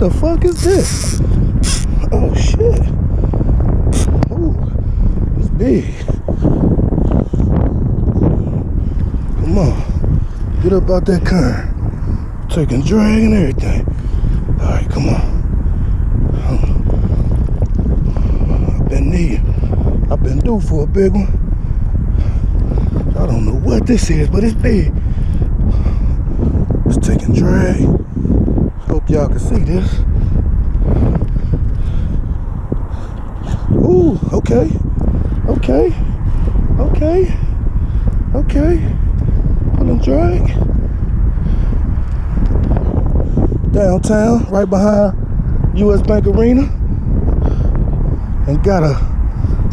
the fuck is this? Oh shit. Ooh, it's big. Come on. Get up out that current. Taking drag and everything. Alright, come on. I've been due for a big one. I don't know what this is, but it's big. It's taking drag. Hope y'all can see this. Ooh, okay. Okay. Okay. Okay. Pulling drag. Downtown, right behind US Bank Arena. And got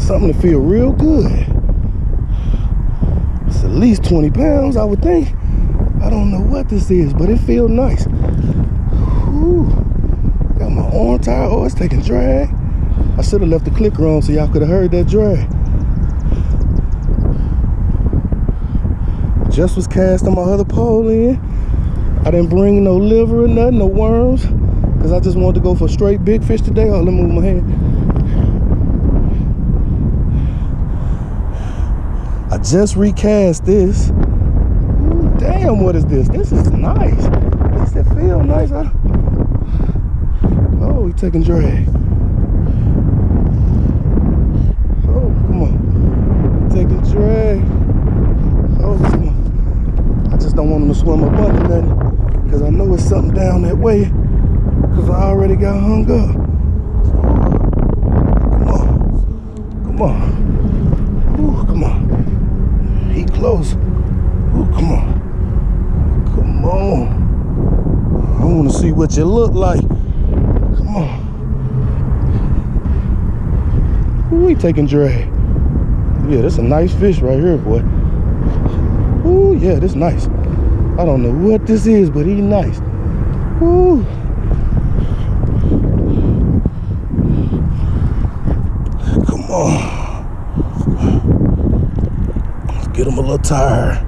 something to feel real good. It's at least 20 pounds, I would think. I don't know what this is, but it feels nice. Ooh. Got my arm tired. Oh, it's taking drag. I should have left the clicker on so y'all could have heard that drag. Just was casting my other pole in. I didn't bring no liver or nothing, no worms, because I just wanted to go for straight big fish today. Oh, let me move my hand. I just recast this. Ooh, damn, what is this? This is nice. Does it feel nice? Oh, he's taking drag. Oh, come on. Taking drag. Oh, come on. I just don't want him to swim up under nothing, because I know it's something down that way, because I already got hung up. Come on. Come on. Ooh, come on. He close. Ooh, come on. Come on. I want to see what you look like. Come on. Ooh, he taking drag. Yeah, this a nice fish right here, boy. Ooh, yeah, this nice. I don't know what this is, but he nice. Ooh. Come on. Get him a little tired.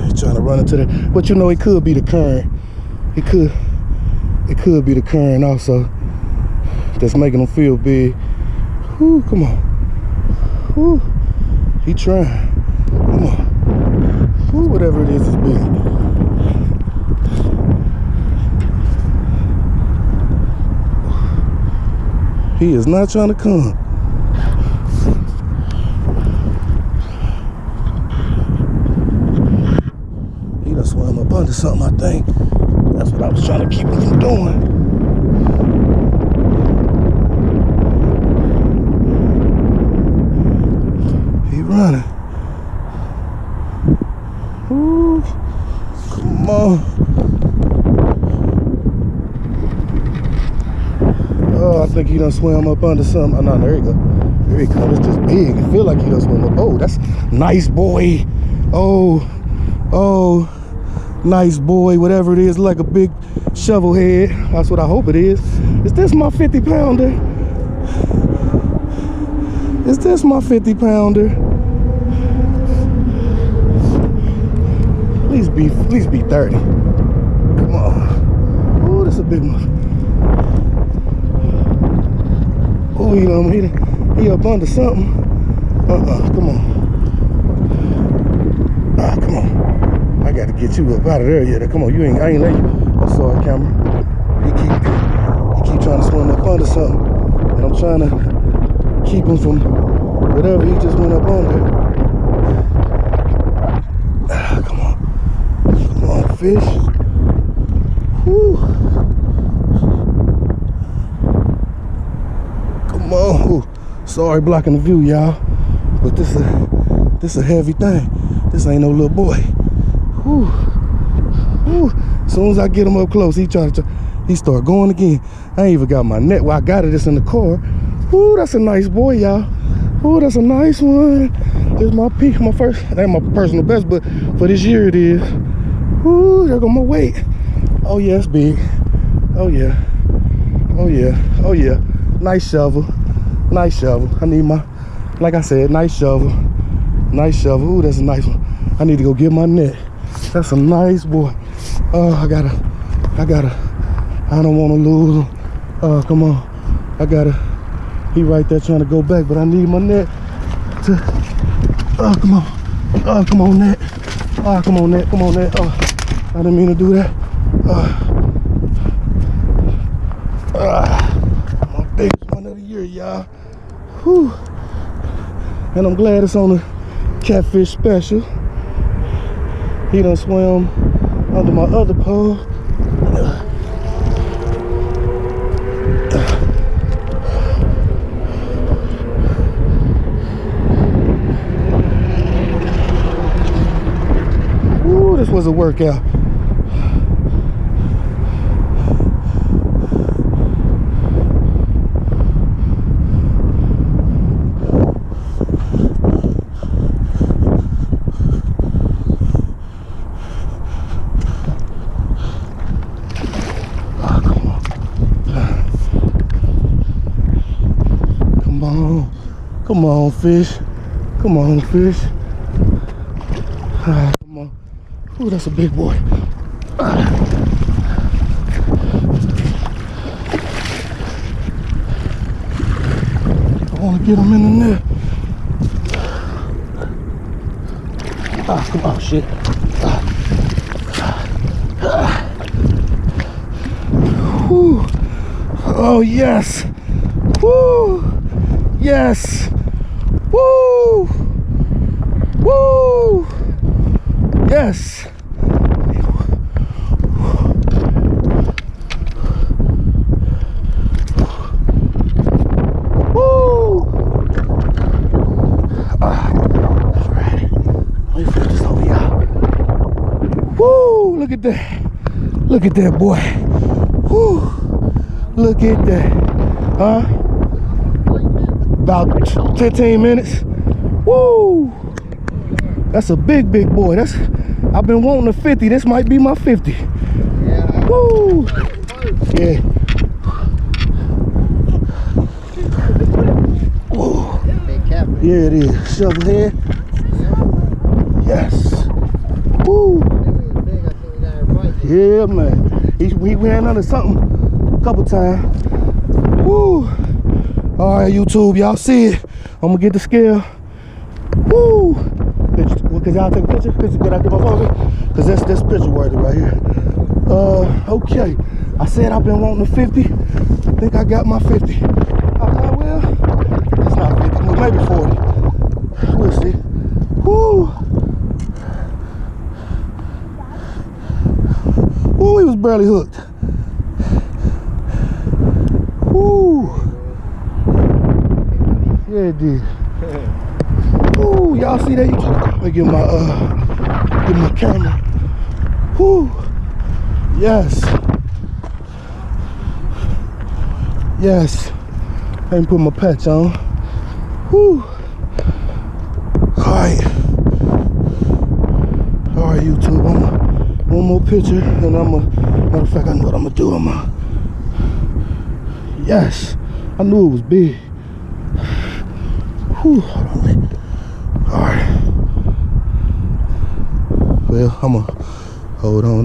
He's trying to run into the, but you know, it could be the current. It could be the current also that's making him feel big. Whoo, come on. Whoo, he trying. Come on. Whoo, whatever it is big. He is not trying to come. Swim up under something, I think. That's what I was trying to keep him from doing. He running. Ooh, come on. Oh, I think he done swam up under something. Oh, no, there you go. There he comes. It's just big. It feel like he done swim up. Oh, that's nice, boy. Oh, oh. Nice, boy, whatever it is, like a big shovel head. That's what I hope it is. Is this my 50 pounder? Is this my 50 pounder? Please be 30. Come on. Oh, this is a big one. Oh, he up under something. Come on. Ah, come on. I got to get you up out of there. Yeah, come on. I ain't letting you. I'm sorry, camera. He keep trying to swim up under something, and I'm trying to keep him from whatever he just went up under. Ah, come on, fish. Whew. Come on. Ooh. Sorry, blocking the view, y'all, but this a heavy thing. This ain't no little boy. Whew. Whew. As soon as I get him up close, he start going again. I ain't even got my net. Well, I got it. It's in the car. Ooh, that's a nice boy, y'all. Ooh, that's a nice one. This is my peak, my first. That ain't my personal best, but for this year it is. Ooh, there go my weight. Oh yeah, it's big. Oh yeah. Oh yeah. Oh yeah. Nice shovel. Nice shovel. I need my, like I said, nice shovel. Nice shovel. Ooh, that's a nice one. I need to go get my net. That's a nice boy. Oh, I gotta I don't want to lose him. Oh, come on. I gotta, he right there trying to go back, but I need my net to, oh, come on. Oh, come on, net. Oh, come on, net. Come on, net. Oh, I didn't mean to do that. My biggest one of the year, y'all. Whew. And I'm glad it's on the catfish special. He done swam under my other pole. Ooh, this was a workout. Come on, fish. Come on, fish. Come on. Ooh, that's a big boy. I want to get him in the net. Come on, shit. Whew. Oh, yes. Woo. Yes. Woo! Woo! Yes! Woo! That's right. Let me flip this over, y'all. Woo! Look at that. Look at that, boy. Woo! Look at that. Huh? About 15 minutes. Woo! That's a big boy. That's, I've been wanting a 50. This might be my 50. Yeah. Woo! Yeah. Woo. Yeah, it is. Shovel head. Yes. Woo! Yeah, man. We ran under something a couple times. Woo! All right, YouTube, y'all see it. I'm gonna get the scale. Woo! Could y'all take a picture? Could I get my phone? Cause that's picture worthy right here. Okay. I said I've been wanting a 50. I think I got my 50. Well, it's not 50, maybe 40. We'll see. Woo! Woo, he was barely hooked. Woo! Yeah, it did. Ooh, y'all see that? Let me get my camera. Woo! Yes. Yes. I didn't put my patch on. Woo! Alright. Alright, YouTube. One more picture, and matter of fact, I know what I'm gonna do. Yes. I knew it was big. Whew, hold on, man. All right. Well, I'm gonna hold on.